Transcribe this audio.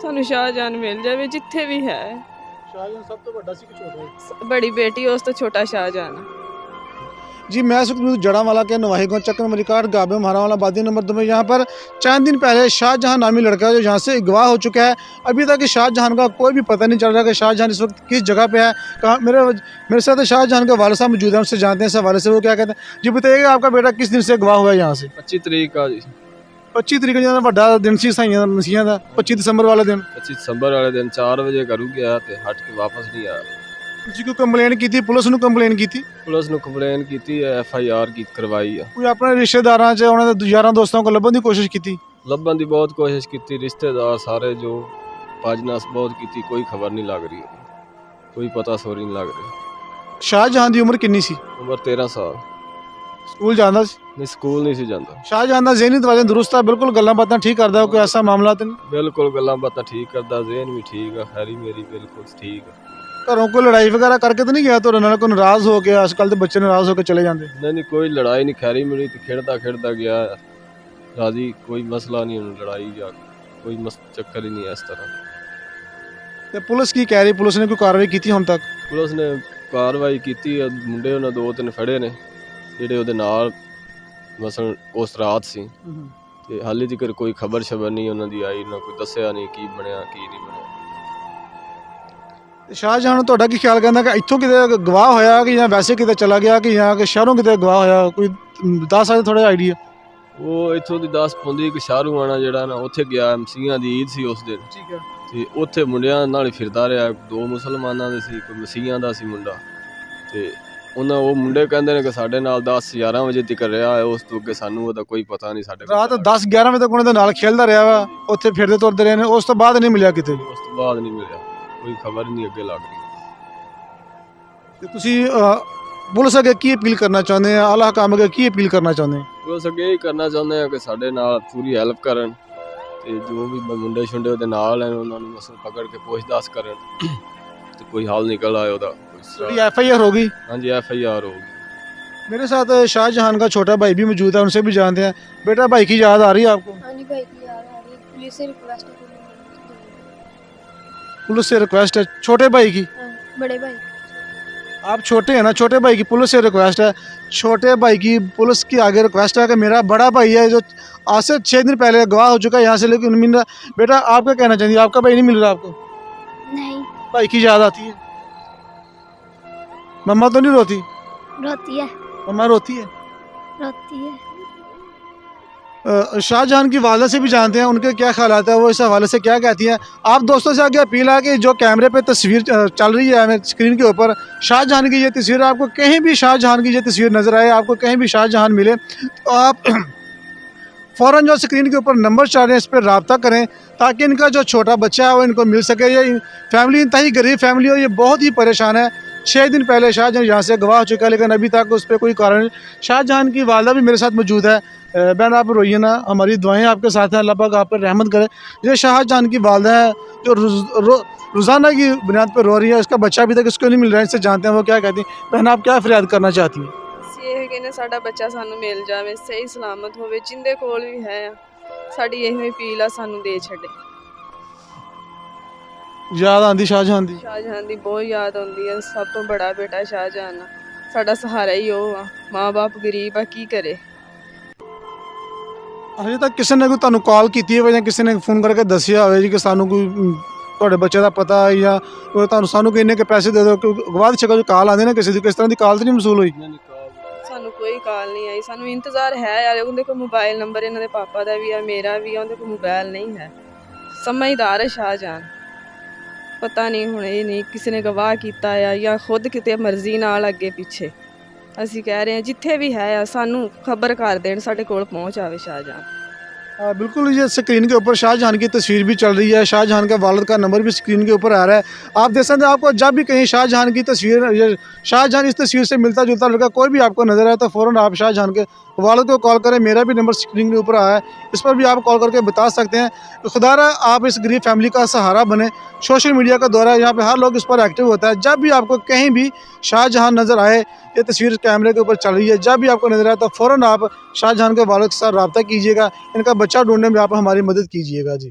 ਸਾਨੂੰ ਸ਼ਾਹਜਹਾਨ ਮਿਲ ਜਾਵੇ ਜਿੱਥੇ ਵੀ ਹੈ। ਸ਼ਾਹਜਹਾਨ ਸਭ ਤੋਂ ਵੱਡਾ ਸੀ ਕਿ ਛੋਟਾ? बड़ी बेटी ਉਸ ਤੋਂ ਛੋਟਾ ਸ਼ਾਹਜਹਾਨ। जी मैं सुखनूर जड़ावाला के नवाहीगंज चक्कर मलिकाट गाबे महारावाला बादी नंबर 2 में यहाँ पर चंद दिन पहले शाहजहां नामी लड़का जो यहाँ से अगवा हो चुका है। अभी तक शाहजहां का कोई भी पता नहीं चल रहा कि शाहजहां इस वक्त किस जगह पे है, कहाँ। मेरे साथ शाहजहां के वालिद साहब मौजूद हैं, उनसे जानते हैं इस हवाले से वो क्या कहते हैं। जी बताइएगा आपका बेटा किस दिन से अगवा हुआ है यहाँ से? 25 तरीक का जी। 25 तरीक जो बड़ा दिन सी साइयां मसीहां का 25 दिसंबर वाले दिन। 25 दिसंबर वाले दिन 4 वजे घरों गया ते हट के वापस नहीं आया। ਤੁਸੀਂ ਕੋਈ ਕੰਪਲੇਨ ਕੀਤੀ? ਪੁਲਿਸ ਨੂੰ ਕੰਪਲੇਨ ਕੀਤੀ? पुलिस ने कंप्लेन की FIR की करवाई है। ਕੋਈ ਆਪਣੇ ਰਿਸ਼ਤੇਦਾਰਾਂ 'ਚ ਉਹਨਾਂ ਦੇ ਯਾਰਾਂ ਦੋਸਤਾਂ ਕੋਲ ਲੱਭਣ ਦੀ ਕੋਸ਼ਿਸ਼ ਕੀਤੀ? लभन की बहुत कोशिश की, रिश्तेदार सारे जो पाजनास बहुत की, कोई खबर नहीं लग रही, कोई पता सोरी नहीं लग रही। ਸ਼ਾਹਜਹਾਨ ਦੀ ਉਮਰ ਕਿੰਨੀ ਸੀ? उम्र 13 साल। ਸਕੂਲ ਜਾਂਦਾ ਸੀ? नहीं स्कूल नहीं सी जाता। ਸ਼ਾਹਜਹਾਨ ਦਾ ਜ਼ਿਹਨੀ ਤਵਾਜ਼ਨ ਦਰੁਸਤ ਹੈ, ਬਿਲਕੁਲ ਗੱਲਾਂ ਬਾਤਾਂ ਠੀਕ ਕਰਦਾ, ਕੋਈ ਐਸਾ ਮਾਮਲਾ ਤਾਂ ਨਹੀਂ? बिल्कुल गल्लां बातां ठीक करता, ज़हन भी ठीक है, खैरी मेरी बिल्कुल ठीक है। ਘਰੋਂ ਕੋਈ ਲੜਾਈ ਵਗੈਰਾ ਕਰਕੇ ਤਾਂ ਨਹੀਂ ਗਿਆ ਤੁਹਾਡੇ ਨਾਲ? ਕੋਈ ਨਾਰਾਜ਼ ਹੋ ਕੇ? ਅੱਜ ਕੱਲ੍ਹ ਦੇ ਬੱਚੇ ਨਾਰਾਜ਼ ਹੋ ਕੇ ਚਲੇ ਜਾਂਦੇ। नहीं कोई लड़ाई नहीं, खैरी मेरी तो खेलता गया राजी, कोई मसला नहीं, लड़ाई या कोई चक्कर ही नहीं है इस तरह। ਤੇ ਪੁਲਿਸ ਕੀ ਕਹਿ ਰਹੀ? ਪੁਲਿਸ ਨੇ ਕੋਈ ਕਾਰਵਾਈ ਕੀਤੀ ਹੁਣ ਤੱਕ? ਪੁਲਿਸ ਨੇ ਕਾਰਵਾਈ ਕੀਤੀ ਹੈ, ਮੁੰਡੇ ਉਹਨਾਂ 2-3 ਫੜੇ ਨੇ ਜਿਹੜੇ ਉਹਦੇ ਨਾਲ ਮਸਲ ਉਸ ਰਾਤ ਸੀ, ਤੇ ਹਾਲੇ ਤੱਕ ਕੋਈ ਖਬਰ ਨਹੀਂ ਉਹਨਾਂ ਦੀ ਆਈ, ਨਾ ਕੋਈ ਦੱਸਿਆ ਨਹੀਂ ਕੀ ਬਣਿਆ ਕੀ ਨਹੀਂ ਬਣਿਆ। ਸ਼ਾਹਜਹਾਨ ਨੂੰ ਤੁਹਾਡਾ ਕੀ ਖਿਆਲ ਕਹਿੰਦਾ ਕਿ ਇੱਥੋਂ ਕਿਤੇ ਗਵਾਹ ਹੋਇਆ ਕਿ ਜਾਂ ਵੈਸੇ ਕਿਤੇ ਚਲਾ ਗਿਆ ਕਿ ਜਾਂ ਕਿ ਸ਼ਹਿਰੋਂ ਕਿਤੇ ਗਵਾਹ ਹੋਇਆ? ਕੋਈ ਦੱਸ ਸਕਦੇ ਥੋੜਾ ਆਈਡੀਆ? ਉਹ ਇੱਥੋਂ ਦੀ ਦੱਸ ਪਾਉਂਦੀ ਕਿ ਸ਼ਾਹਰੂ ਆਣਾ ਜਿਹੜਾ ਨਾ ਉੱਥੇ ਗਿਆ, ਮਸੀਹਾਂ ਦੀ ਈਦ ਸੀ ਉਸ ਦਿਨ, ਠੀਕ ਹੈ, ਤੇ ਉੱਥੇ ਮੁੰਡਿਆਂ ਨਾਲ ਹੀ ਫਿਰਦਾ ਰਿਹਾ, 2 ਮੁਸਲਮਾਨਾਂ ਦੇ ਸੀ, ਕੋਈ ਮਸੀਹਾਂ ਦਾ ਸੀ ਮੁੰਡਾ, ਤੇ ਉਹ ਮੁੰਡੇ ਕਹਿੰਦੇ ਨੇ ਕਿ ਸਾਡੇ ਨਾਲ 10-11 ਵਜੇ ਤੱਕ ਰਿਹਾ ਹੈ, ਉਸ ਤੋਂ ਅੱਗੇ ਸਾਨੂੰ ਉਹਦਾ ਕੋਈ ਪਤਾ ਨਹੀਂ। ਸਾਡੇ ਰਾਤ 10-11 ਵਜੇ ਤੱਕ ਉਹਨਾਂ ਦੇ ਨਾਲ ਖੇਲਦਾ ਰਿਹਾ ਵਾ, ਉੱਥੇ ਫਿਰਦੇ ਤੁਰਦੇ ਰਹੇ ਨੇ, ਉਸ ਤੋਂ ਬਾਅਦ ਨਹੀਂ ਮਿਲਿਆ ਕਿਤੇ? ਉਸ ਤੋਂ ਬਾਅਦ ਨਹੀਂ ਮਿਲਿਆ, ਕੋਈ ਖਬਰ ਨਹੀਂ ਅੱਗੇ ਲੱਗ ਰਹੀ। ਤੇ ਤੁਸੀਂ ਪੁਲਿਸ ਅੱਗੇ ਕੀ ਅਪੀਲ ਕਰਨਾ ਚਾਹੁੰਦੇ ਆ? ਆਲਾ ਹਕਾਮ ਅੱਗੇ ਕੀ ਅਪੀਲ ਕਰਨਾ ਚਾਹੁੰਦੇ ਆ? ਪੁਲਿਸ ਅੱਗੇ ਇਹ ਕਰਨਾ ਚਾਹੁੰਦੇ ਆ ਕਿ ਸਾਡੇ ਨਾਲ ਪੂਰੀ ਹੈਲਪ ਕਰਨ, ਤੇ ਜੋ ਵੀ ਮੁੰਡੇ ਛੁੰਡੇ ਉਹਦੇ ਨਾਲ ਹਨ ਉਹਨਾਂ ਨੂੰ ਮਸਲ ਪਕੜ ਕੇ ਪੁੱਛ-ਦੱਸ ਕਰਨ, ਤੇ ਕੋਈ ਹੱਲ ਨਿਕਲ ਆਏ ਉਹਦਾ। थोड़ी FIR होगी? हाँ जी FIR होगी। मेरे साथ शाहजहान का छोटा भाई भी मौजूद है, उनसे भी जानते हैं। बेटा भाई की याद आ रही है आपको? हाँ जी भाई की याद आ रही है, पुलिस से रिक्वेस्ट है। पुलिस से रिक्वेस्ट है छोटे भाई की? हाँ, बड़े भाई। आप छोटे हैं ना, छोटे भाई की पुलिस से रिक्वेस्ट है। छोटे भाई की पुलिस की आगे रिक्वेस्ट है कि मेरा बड़ा भाई है जो आज से 6 दिन पहले गवाह हो चुका है यहाँ से, लेकिन मिल रहा। बेटा आप क्या कहना चाहिए? आपका भाई नहीं मिल रहा आपको? नहीं। भाई की याद आती है? मम्मा तो नहीं रोती? रोती है। मम्मा रोती है? रोती है। शाहजहान की वालदा से भी जानते हैं उनके क्या ख्यालात है, वो इस हवाले से क्या कहती हैं। आप दोस्तों से आगे अपील है कि जो कैमरे पे तस्वीर चल रही है हमें स्क्रीन के ऊपर, शाहजहान की ये तस्वीर, आपको कहीं भी शाहजहान की ये तस्वीर नज़र आए, आपको कहीं भी शाहजहान मिले, तो आप फ़ौरन जो स्क्रीन के ऊपर नंबर चल रहे हैं इस पर रब्ता करें, ताकि इनका जो छोटा बच्चा है वो इनको मिल सके। ये फैमिली इंतहाई गरीब फैमिली है, ये बहुत ही परेशान है। 6 दिन पहले शाहजहान यहाँ से गवाह हो चुका है, लेकिन अभी तक उस पर कोई कारण नहीं। शाहजहान की वालदा भी मेरे साथ मौजूद है। बहन आप रोइए ना, हमारी दुआएं आपके साथ हैं, अल्लाह पाक आप पर रहमत करे। ये शाहजहान की वालदा है जो रोज़ाना की बुनियाद पर रो रही है, उसका बच्चा अभी तक इसको नहीं मिल रहा है। इससे जानते हैं वो क्या कहती हैं। बहन आप क्या फरियाद करना चाहती हैं? ਇਹ ਕਹਿੰਦੇ ਸਾਡਾ ਬੱਚਾ ਸਾਨੂੰ ਮਿਲ ਜਾਵੇ, ਸਹੀ ਸਲਾਮਤ ਹੋਵੇ, ਜਿੰਦੇ ਕੋਲ ਵੀ ਹੈ, ਸਾਡੀ ਇਹੋ ਹੀ ਅਪੀਲ ਆ, ਸਾਨੂੰ ਦੇ ਛੱਡੇ। याद आती शाहजहान दी? ਸ਼ਾਹਜਹਾਨ ਦੀ ਬਹੁਤ ਯਾਦ ਆਉਂਦੀ ਹੈ। ਸਭ ਤੋਂ ਬੜਾ ਬੇਟਾ ਸ਼ਾਹਜਹਾਨ ਆ, ਸਾਡਾ ਸਹਾਰਾ ਹੀ ਉਹ ਆ। ਮਾਂ-ਬਾਪ ਗਰੀਬ ਆ, ਕੀ ਕਰੇ। ਅਜੇ ਤੱਕ ਕਿਸੇ ਨੇ ਕੋਈ ਤੁਹਾਨੂੰ ਕਾਲ ਕੀਤੀ ਹੋਵੇ ਜਾਂ ਕਿਸੇ ਨੇ ਫੋਨ ਕਰਕੇ ਦੱਸਿਆ ਹੋਵੇ ਜੀ ਕਿ ਸਾਨੂੰ ਕੋਈ ਤੁਹਾਡੇ ਬੱਚੇ ਦਾ ਪਤਾ ਹੈ, ਜਾਂ ਤੁਹਾਨੂੰ ਸਾਨੂੰ ਕਿ ਇੰਨੇ ਕੇ ਪੈਸੇ ਦੇ ਦਿਓ, ਕੋਈ ਅਗਵਾ ਦੀ ਸ਼ਕਲ 'ਚ ਕਾਲ ਆਉਂਦੇ ਨੇ ਕਿਸੇ ਦੀ, ਕਿਸ ਤਰ੍ਹਾਂ ਦੀ ਕਾਲ ਤਾਂ ਨਹੀਂ ਮਸੂਲ ਹੋਈ? ਸਾਨੂੰ ਕੋਈ ਕਾਲ ਨਹੀਂ ਆਈ, ਸਾਨੂੰ ਇੰਤਜ਼ਾਰ ਹੈ ਯਾਰ। ਉਹਦੇ ਕੋਲ ਮੋਬਾਈਲ ਨੰਬਰ ਇਹਨਾਂ ਦੇ ਪਾਪਾ ਦਾ ਵੀ ਆ, ਮੇਰਾ ਵੀ ਆ, ਉਹਦੇ ਕੋਲ ਮੋਬਾਈਲ ਨਹੀਂ ਹੈ। ਸਮਝਦਾਰ ਹੈ ਸ਼ਾਹਜਹਾਨ, ਪਤਾ ਨਹੀਂ ਹੁਣ ਇਹ ਨਹੀਂ ਕਿਸੇ ਨੇ ਗਵਾਹ ਕੀਤਾ ਆ ਜਾਂ ਖੁਦ ਕਿਤੇ ਮਰਜ਼ੀ ਨਾਲ ਅੱਗੇ ਪਿੱਛੇ। ਅਸੀਂ ਕਹਿ ਰਹੇ ਹਾਂ ਜਿੱਥੇ ਵੀ ਹੈ ਆ ਸਾਨੂੰ ਖਬਰ ਕਰ ਦੇਣ, ਸਾਡੇ ਕੋਲ ਪਹੁੰਚ ਆਵੇ ਸ਼ਾਹਜਹਾਨ। बिल्कुल, ये स्क्रीन के ऊपर शाहजहान की तस्वीर भी चल रही है, शाहजहान के वालिद का नंबर भी स्क्रीन के ऊपर आ रहा है। आप देख सकते हैं, आपको जब भी कहीं शाहजहान की तस्वीर, शाहजहान इस तस्वीर से मिलता जुलता लड़का कोई भी आपको नजर आए तो फ़ौरन आप शाहजहान के वालिद को कॉल करें। मेरा भी नंबर स्क्रीन के ऊपर आया है, इस पर भी आप कॉल करके बता सकते हैं। तो खुदारा आप इस गरीब फैमिली का सहारा बने। सोशल मीडिया का दौरा है, यहाँ पे हर लोग इस पर एक्टिव होता है। जब भी आपको कहीं भी शाहजहान नज़र आए, ये तस्वीर कैमरे के ऊपर चल रही है, जब भी आपको नजर आए तो फ़ौरन आप शाहजहान के वालिद के साथ रब्ता कीजिएगा। इनका बच्चा ढूंढने में आप हमारी मदद कीजिएगा जी।